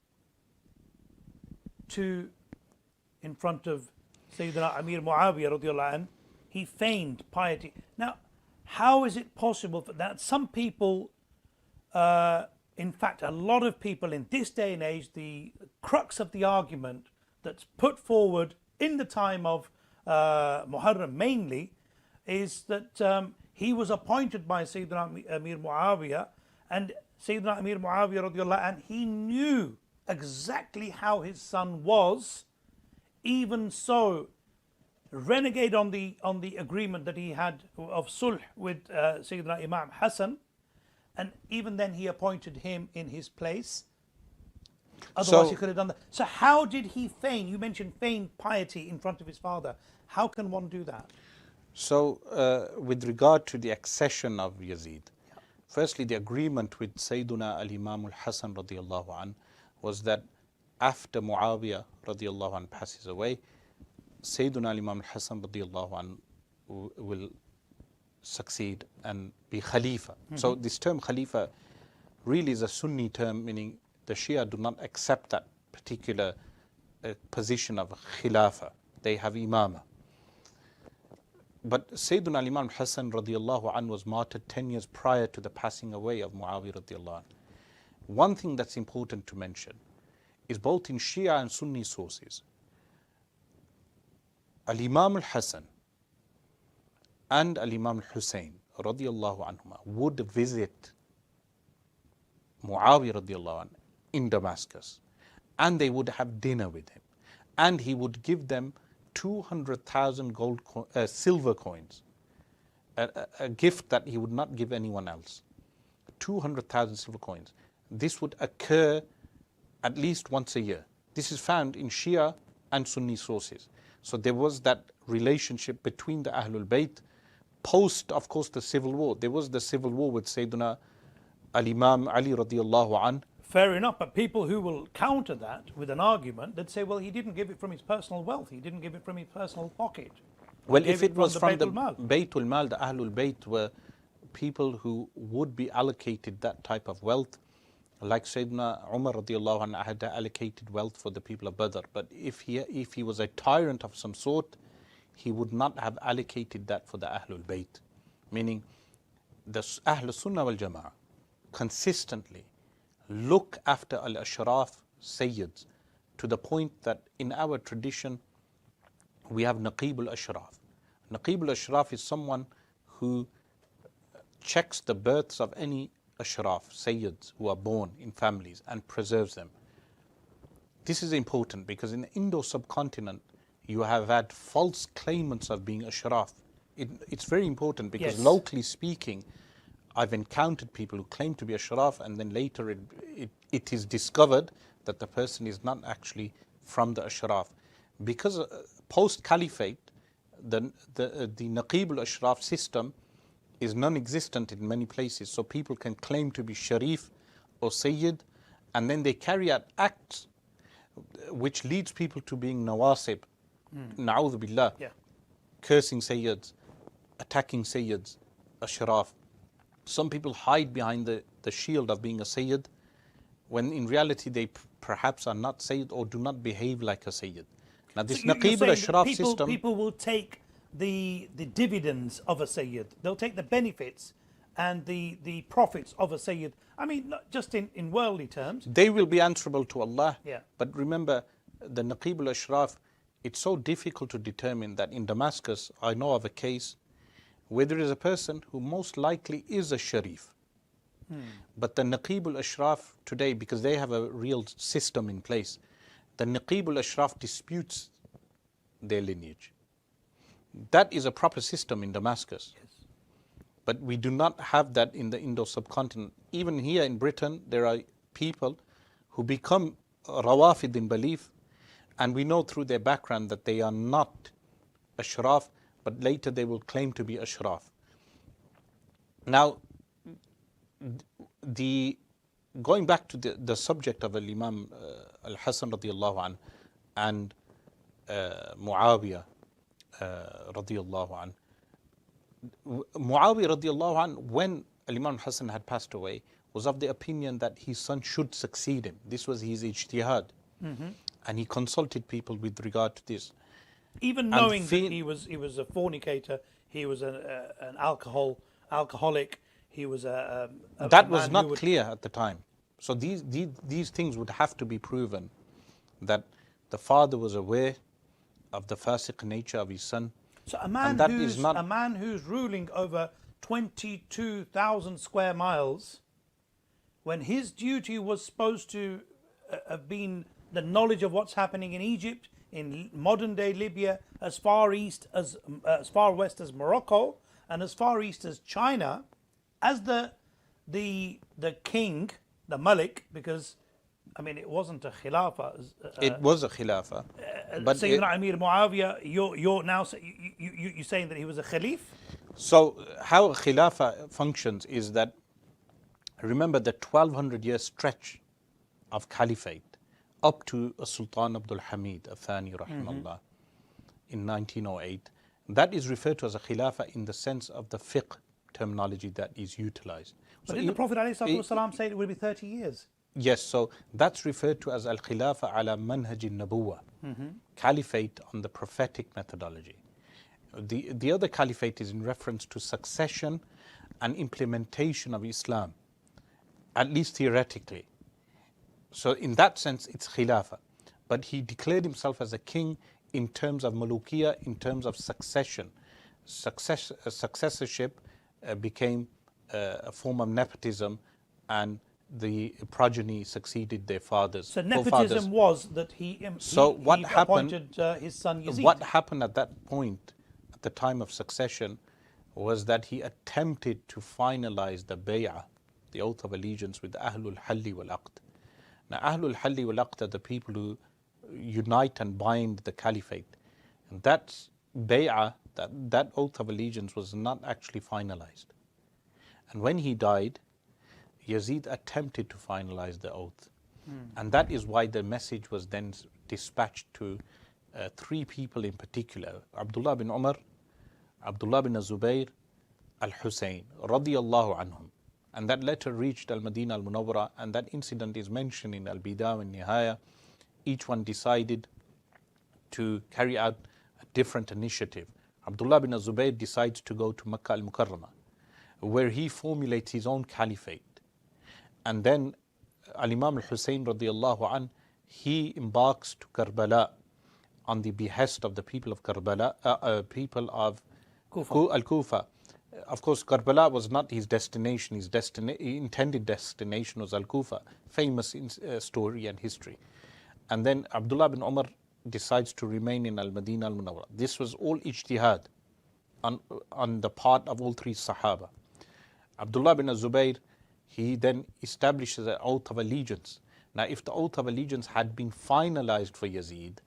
in front of Sayyidina Amir Muawiyah radiallahu anh. He feigned piety. Now, how is it possible for that? Some people, in fact, a lot of people in this day and age, the crux of the argument that's put forward in the time of Muharram mainly is that he was appointed by Sayyidina Amir Muawiyah, and Sayyidina Amir Muawiyah radiallahu anh, he knew exactly how his son was. Even so, renegade on the agreement that he had of sulh with Sayyidina Imam Hassan, and even then he appointed him in his place. Otherwise he could have done that. So how did he feign? You mentioned feign piety in front of his father. How can one do that? So with regard to the accession of Yazid, firstly the agreement with Sayyiduna al-Imam al-Hasan radiallahu anh was that after Muawiyah radiallahu anh passes away, Sayyiduna al-Imam al-Hasan radiallahu anh will succeed and be Khalifa. Mm-hmm. So this term Khalifa really is a Sunni term, meaning the Shia do not accept that particular position of Khilafah. They have Imama. But Sayyiduna al-Imam Hassan radiallahu anh was martyred 10 years prior to the passing away of Muawiyah radiallahu anh. One thing that's important to mention is both in Shia and Sunni sources, Al-Imam al-Hasan and Al-Imam al-Hussein radiallahu anhuma would visit Muawiyah radiallahu anh in Damascus, and they would have dinner with him, and he would give them 200,000 silver coins, a gift that he would not give anyone else. 200,000 silver coins. This would occur at least once a year. This is found in Shia and Sunni sources. So there was that relationship between the Ahlul Bayt post, of course, the civil war. There was the civil war with Sayyidina Al-Imam Ali radiallahu anh. Fair enough, but people who will counter that with an argument, they'd say, well, he didn't give it from his personal wealth. He didn't give it from his personal pocket. Well, if it was from the Mal. Baytul Mal, the Ahlul Bayt were people who would be allocated that type of wealth, like Sayyidina Umar radiallahu anh had allocated wealth for the people of Badr. But if he was a tyrant of some sort, he would not have allocated that for the Ahlul Bayt. Meaning, the Ahlul Sunnah wal Jama'ah consistently look after Al-Ashraf Sayyids to the point that in our tradition, we have Naqib al-Ashraf. Naqib al-Ashraf is someone who checks the births of any Ashraf, Sayyids who are born in families and preserves them. This is important because in the Indo-subcontinent, you have had false claimants of being Ashraf. It's very important because locally speaking, I've encountered people who claim to be Ashraf and then later it is discovered that the person is not actually from the Ashraf. Because post-Caliphate, the Naqib al-Ashraf system is non-existent in many places. So people can claim to be Sharif or Sayyid and then they carry out acts which leads people to being Nawasib, Na'udhu Billah, cursing Sayyids, attacking Sayyids, Ashraf. Some people hide behind the shield of being a Sayyid when in reality they perhaps are not Sayyid or do not behave like a Sayyid. Now this Naqib al-Ashraf system... People will take the dividends of a Sayyid. They'll take the benefits and the profits of a Sayyid. I mean, not just in worldly terms. They will be answerable to Allah. Yeah. But remember, the Naqib al-Ashraf, it's so difficult to determine that in Damascus, I know of a case where there is a person who most likely is a Sharif. But the Naqib al-Ashraf today, because they have a real system in place, the Naqib al-Ashraf disputes their lineage. That is a proper system in Damascus. Yes. But we do not have that in the Indo-subcontinent. Even here in Britain, there are people who become Rawafid in belief, and we know through their background that they are not Ashraf, but later they will claim to be Ashraf. Now, going back to the subject of Imam Al-Hasan radiallahu anh and Muawiyah radiallahu anh. Muawiyah radiallahu anh, when Imam Hassan had passed away, was of the opinion that his son should succeed him. This was his ijtihad. And he consulted people with regard to this. Even knowing that he was a fornicator, he was an alcoholic, he was that was not clear at the time. So these things would have to be proven, that the father was aware of the fasiq nature of his son. So a man who's ruling over 22,000 square miles, when his duty was supposed to have been the knowledge of what's happening in Egypt, in modern day Libya, as far west as Morocco, and as far east as China, as the king, the Malik, because I mean it wasn't a khilafah. It was a khilafah. But Sayyidina Amir Muawiyah, you're now you're saying that he was a khalif? So how a khilafah functions is that, remember the 1200-year stretch of caliphate up to Sultan Abdul Hamid Al-Thani rahimahullah in 1908. That is referred to as a khilafah in the sense of the fiqh terminology that is utilized. But did the Prophet ﷺ say it would be 30 years? Yes, so that's referred to as al-khilafa ala manhaj al-nabuwa, caliphate on the prophetic methodology. The other caliphate is in reference to succession and implementation of Islam, at least theoretically. So in that sense, it's khilafah. But he declared himself as a king in terms of mulukiyah, in terms of succession. Successorship became a form of nepotism, and the progeny succeeded their fathers. So nepotism was that he appointed his son Yazid. What happened at that point, at the time of succession, was that he attempted to finalize the bay'ah, the oath of allegiance with Ahlul Halli wal Aqd. Now, Ahlul Halli wal Aqd are the people who unite and bind the caliphate. And that bay'ah, that oath of allegiance was not actually finalized. And when he died, Yazid attempted to finalize the oath. And that is why the message was then dispatched to three people in particular: Abdullah bin Umar, Abdullah bin Zubayr, Al-Hussein, radiyallahu anhum. And that letter reached Al-Madinah Al-Munawwara, and that incident is mentioned in Al-Bidaya and Nihaya. Each one decided to carry out a different initiative. Abdullah bin Zubayr decides to go to Makkah Al-Mukarramah, where he formulates his own caliphate. And then Al-Imam Al-Hussein radiyallahu an, he embarks to Karbala on the behest of the people of Karbala, people of Al-Kufa. Of course, Karbala was not his destination. His intended destination was Al-Kufa, famous story and history. And then Abdullah bin Umar decides to remain in Al-Madinah Al-Munawwara. This was all ijtihad on the part of all three Sahaba. Abdullah bin Zubayr, he then establishes an oath of allegiance. Now, if the oath of allegiance had been finalized for Yazid,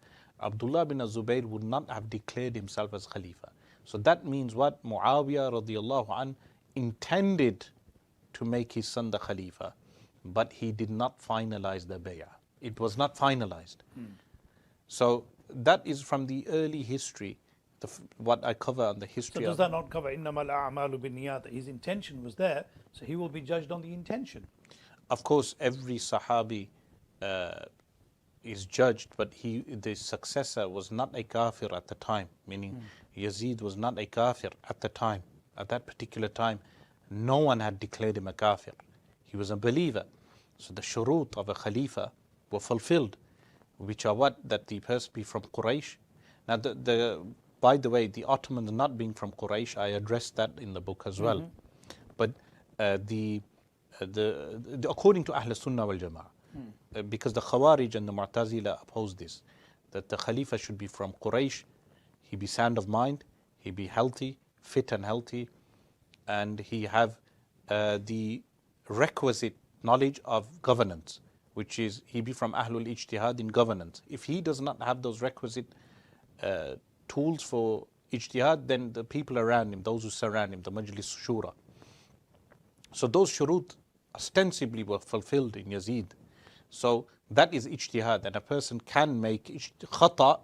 Abdullah bin Zubayr would not have declared himself as Khalifa. So that means what? Muawiyah radiallahu an intended to make his son the Khalifa, but he did not finalize the bay'ah. It was not finalized. So that is from the early history, what I cover on the history. So does that not cover إِنَّمَا الْأَعْمَالُ بِالنِّيَّاتِ? His intention was there, so he will be judged on the intention. Of course, every Sahabi is judged, but the successor was not a kafir at the time, meaning Yazid was not a kafir at the time. At that particular time, no one had declared him a kafir. He was a believer. So the shurut of a Khalifa were fulfilled, which are what? That the person be from Quraysh. Now, by the way, the Ottomans not being from Quraysh, I addressed that in the book as well. But according to Ahl Sunnah wal Jama'ah, because the Khawarij and the Mu'tazila oppose this, that the Khalifa should be from Quraysh, he be sound of mind, he be healthy, fit and healthy, and he have the requisite knowledge of governance, which is he be from Ahlul Ijtihad in governance. If he does not have those requisite tools for Ijtihad, then the people around him, those who surround him, the Majlis Shura. So those shurut ostensibly were fulfilled in Yazid. So that is Ijtihad, and a person can make khata,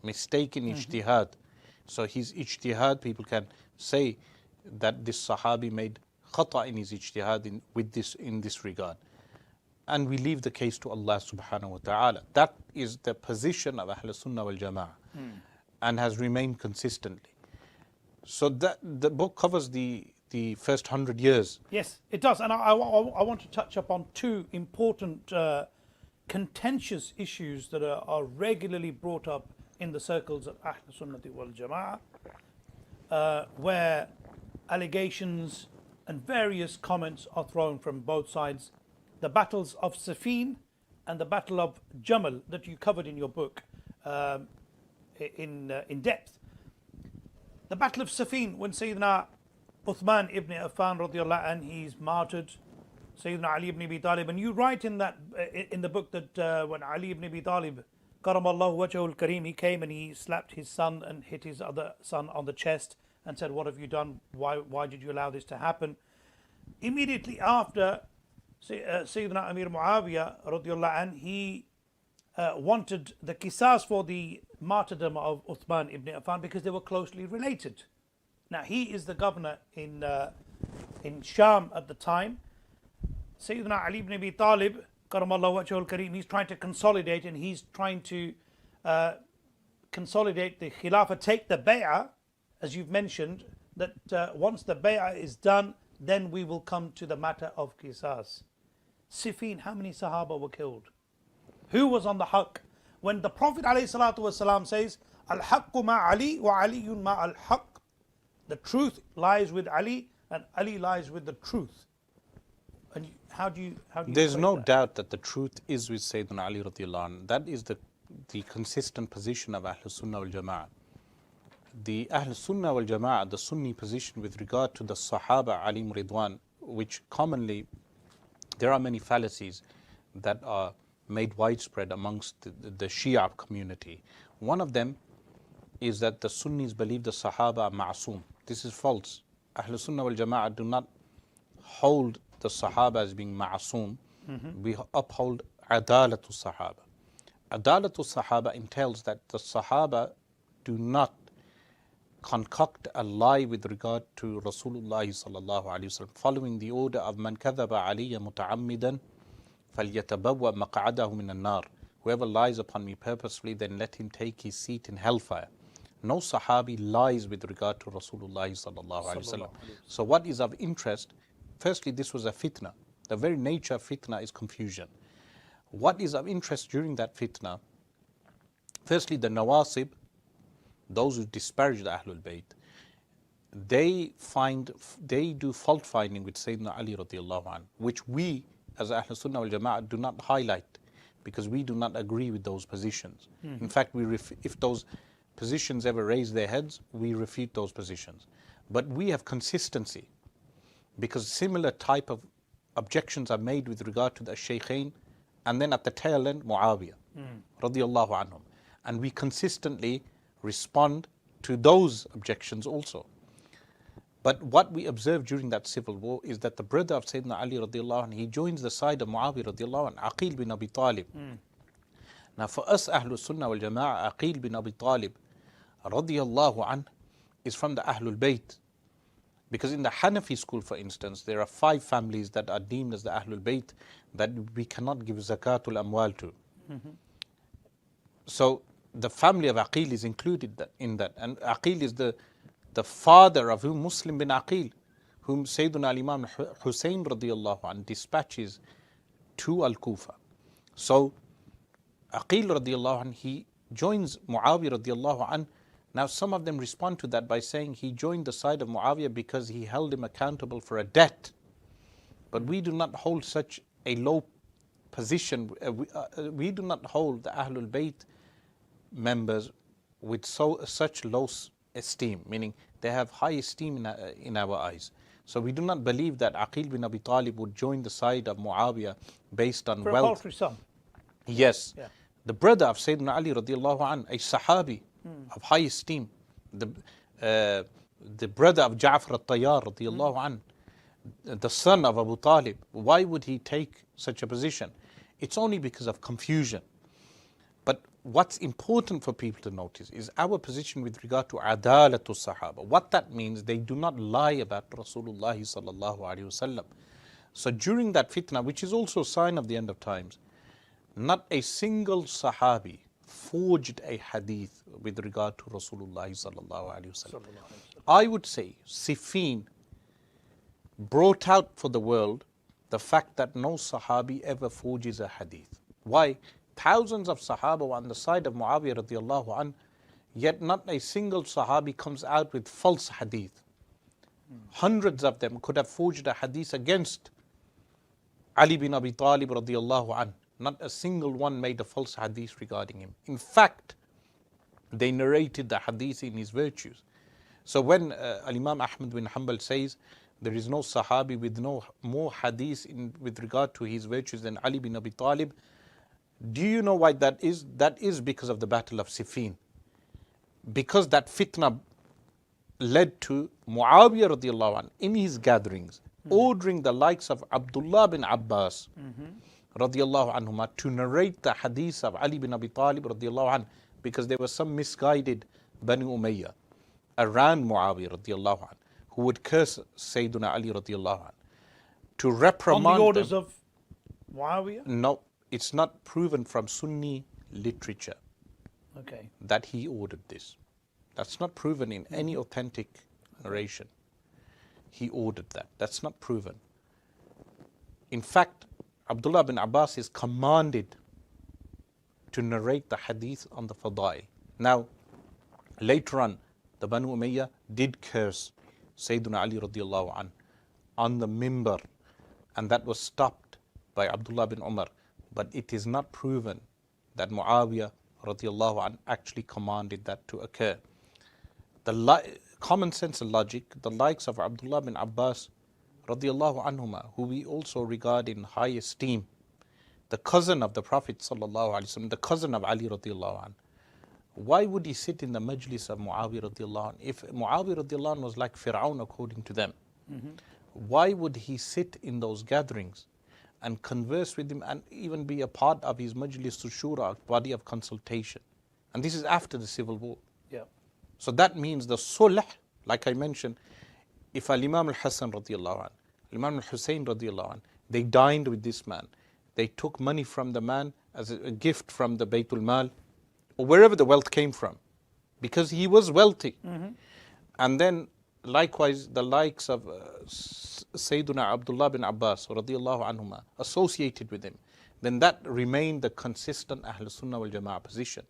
mistake in Ijtihad. So his Ijtihad, people can say that this Sahabi made khata in his Ijtihad in this regard. And we leave the case to Allah subhanahu wa ta'ala. That is the position of Ahl Sunnah wal Jama'ah and has remained consistently. So that the book covers the first 100 years. Yes, it does. And I want to touch upon two important contentious issues that are regularly brought up in the circles of Ahl Sunnati wal Jama'ah, where allegations and various comments are thrown from both sides. The battles of Siffin and the battle of Jamal that you covered in your book in depth. The battle of Siffin, when Sayyidina Uthman ibn Affan radiallahu anh, he's martyred, Sayyidina Ali ibn Abi Talib, and you write in the book that when Ali ibn Abi Talib, Karamallahu wajhahul kareem, he came and he slapped his son and hit his other son on the chest and said, "What have you done? Why did you allow this to happen?" Immediately after, Sayyidina Amir Muawiyah radiallahu anh, he wanted the qisas for the martyrdom of Uthman ibn Affan because they were closely related. Now he is the governor in Sham at the time. Sayyidina Ali ibn Abi Talib, Karamallahu wajhahul kareem, he's trying to consolidate, and he's trying to consolidate the Khilafah, take the bay'ah, as you've mentioned, that once the bay'ah is done, then we will come to the matter of qisas. Siffin, how many Sahaba were killed? Who was on the haqq? When the Prophet ﷺ says, Al-haqqu ma Ali wa Aliyun ma al-haqq, the truth lies with Ali and Ali lies with the truth. And how do you There's no doubt that the truth is with Sayyidina Ali radiallahu anh. That is the consistent position of Ahl Sunnah wal Jama'ah. The Ahl Sunnah wal Jama'ah, the Sunni position with regard to the Sahaba alayhim ridwan, which commonly There are many fallacies that are made widespread amongst the Shia community. One of them is that the Sunnis believe the Sahaba are ma'soom. This is false. Ahl Sunnah wal Jama'ah do not hold the Sahaba as being ma'soom. We uphold adalatu Sahaba. Adalatu Sahaba entails that the Sahaba do not concoct a lie with regard to Rasulullah sallallahu alaihi wasallam, following the order of man kadhaba alayya muta'ammidan falyatabawwa maq'adahu min an-nar. Whoever lies upon me purposefully, then let him take his seat in hellfire. No Sahabi lies with regard to Rasulullah sallallahu alaihi wasallam. So what is of interest? Firstly, this was a fitna. The very nature of fitna is confusion. What is of interest during that fitna? Firstly, the Nawasib, those who disparage the Ahlul Bayt, they do fault finding with Sayyidina Ali radiallahu anhu, which we as Ahl Sunnah wal Jama'ah do not highlight, because we do not agree with those positions. In fact, if those positions ever raise their heads, we refute those positions. But we have consistency, because similar type of objections are made with regard to the Shaykhain, and then at the tail end, Muawiyah radiallahu anhum. And we consistently respond to those objections also. But what we observed during that civil war is that the brother of Sayyidina Ali radiallahu anh, he joins the side of Muawiyah radiallahu anh, Aqil bin Abi Talib. Now for us Ahlul Sunnah wal Jama'ah, Aqil bin Abi Talib radiallahu anh is from the Ahlul Bayt. Because in the Hanafi school, for instance, there are 5 families that are deemed as the Ahlul Bayt that we cannot give zakatul amwal to. So the family of Aqil is included in that. And Aqil is the father of whom Muslim bin Aqil, whom Sayyiduna al-Imam Hussein radiallahu anh dispatches to Al-Kufa. So Aqil radiallahu anh, he joins Muawiyah radiallahu anh. Now some of them respond to that by saying he joined the side of Muawiyah because he held him accountable for a debt. But we do not hold such a low position. We do not hold the Ahlul Bayt members with such low esteem, meaning they have high esteem in our eyes. So we do not believe that Aqil bin Abi Talib would join the side of Muawiyah based on for wealth. A paltry sum. Yes. Yeah. The brother of Sayyidina Ali radiallahu anh, a Sahabi of high esteem, the brother of Ja'far al-Tayyar radiallahu anh, the son of Abu Talib, why would he take such a position? It's only because of confusion. But what's important for people to notice is our position with regard to adalatul Sahaba. What that means, they do not lie about Rasulullah sallallahu alaihi wasallam. So during that fitna, which is also a sign of the end of times, not a single Sahabi forged a hadith with regard to Rasulullah sallallahu alaihi wasallam. I would say Siffin brought out for the world the fact that no Sahabi ever forges a hadith. Why? Thousands of Sahaba were on the side of Muawiyah radiallahu anh, yet not a single Sahabi comes out with false hadith. Hundreds of them could have forged a hadith against Ali bin Abi Talib radiallahu anh. Not a single one made a false hadith regarding him. In fact, they narrated the hadith in his virtues. So when Imam Ahmed bin Hanbal says there is no Sahabi with no more hadith with regard to his virtues than Ali bin Abi Talib, do you know why that is? That is because of the Battle of Siffin. Because that fitna led to Muawiyah radiallahu anh in his gatherings ordering the likes of Abdullah bin Abbas radiallahu anhuma to narrate the hadith of Ali bin Abi Talib radiallahu anh, because there were some misguided Bani Umayyah around Muawiyah radiallahu anh who would curse Sayyiduna Ali radiallahu anh. To reprimand on the orders them, of Muawiyah? No, it's not proven from Sunni literature that he ordered this. That's not proven in any authentic narration. He ordered that. That's not proven. In fact, Abdullah bin Abbas is commanded to narrate the hadith on the Fadail. Now, later the Banu Umayyah did curse Sayyiduna Ali radiallahu anh on the mimbar, and that was stopped by Abdullah bin Umar. But it is not proven that Muawiyah radiallahu anh actually commanded that to occur. The common sense and logic, the likes of Abdullah bin Abbas radiallahu anhuma, who we also regard in high esteem, the cousin of the Prophet sallallahu alaihi wasallam, the cousin of Ali radiallahu anhu, why would he sit in the majlis of Muawiyah radiallahu anhu? If Muawiyah radiallahu anhu was like Fir'aun according to them, why would he sit in those gatherings and converse with him and even be a part of his majlis to shura, body of consultation? And this is after the civil war. Yeah. So that means the sulh, like I mentioned, if Al-Imam al-Hasan radiallahu anhu, Imam al-Hussein radiallahu anhu, they dined with this man, they took money from the man as a gift from the Baytul Mal, or wherever the wealth came from, because he was wealthy. And then likewise the likes of Sayyiduna Abdullah bin Abbas radiallahu anhuma associated with him, then that remained the consistent Ahl Sunnah wal Jama'ah position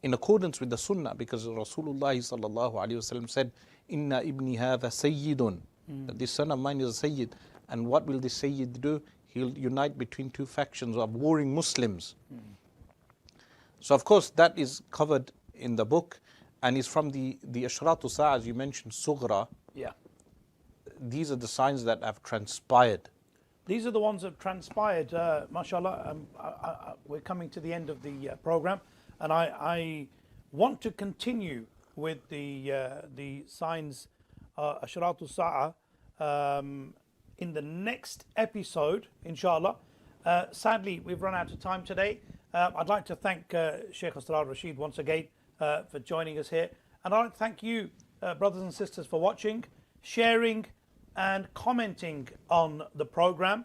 in accordance with the Sunnah, because Rasulullah sallallahu alaihi wasallam said, Inna ibni hadha sayyidun, that this son of mine is a sayyid. And what will this sayyid do? He'll unite between two factions of warring Muslims. So of course that is covered in the book and is from the Ashratu Sa'a, as you mentioned, Sughra. Yeah. These are the signs that have transpired. These are the ones that have transpired. MashaAllah, we're coming to the end of the program, and I want to continue with the signs Ashratu Sa'a in the next episode, inshallah. Sadly, we've run out of time today. I'd like to thank Shaykh Asrar Rashid once again for joining us here. And I'd like to thank you, brothers and sisters, for watching, sharing and commenting on the program.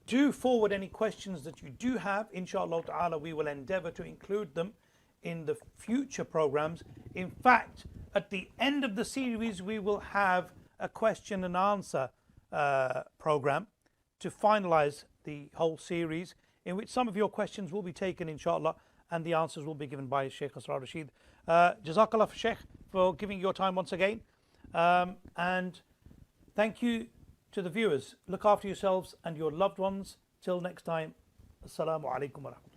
Do forward any questions that you do have. Inshallah ta'ala, we will endeavor to include them in the future programs. In fact, at the end of the series, we will have a question and answer program to finalize the whole series, in which some of your questions will be taken, inshallah, and the answers will be given by Shaykh Asrar Rashid. Jazakallah, Shaykh, for giving your time once again. And thank you to the viewers. Look after yourselves and your loved ones. Till next time, Assalamu alaikum wa rahmatullah.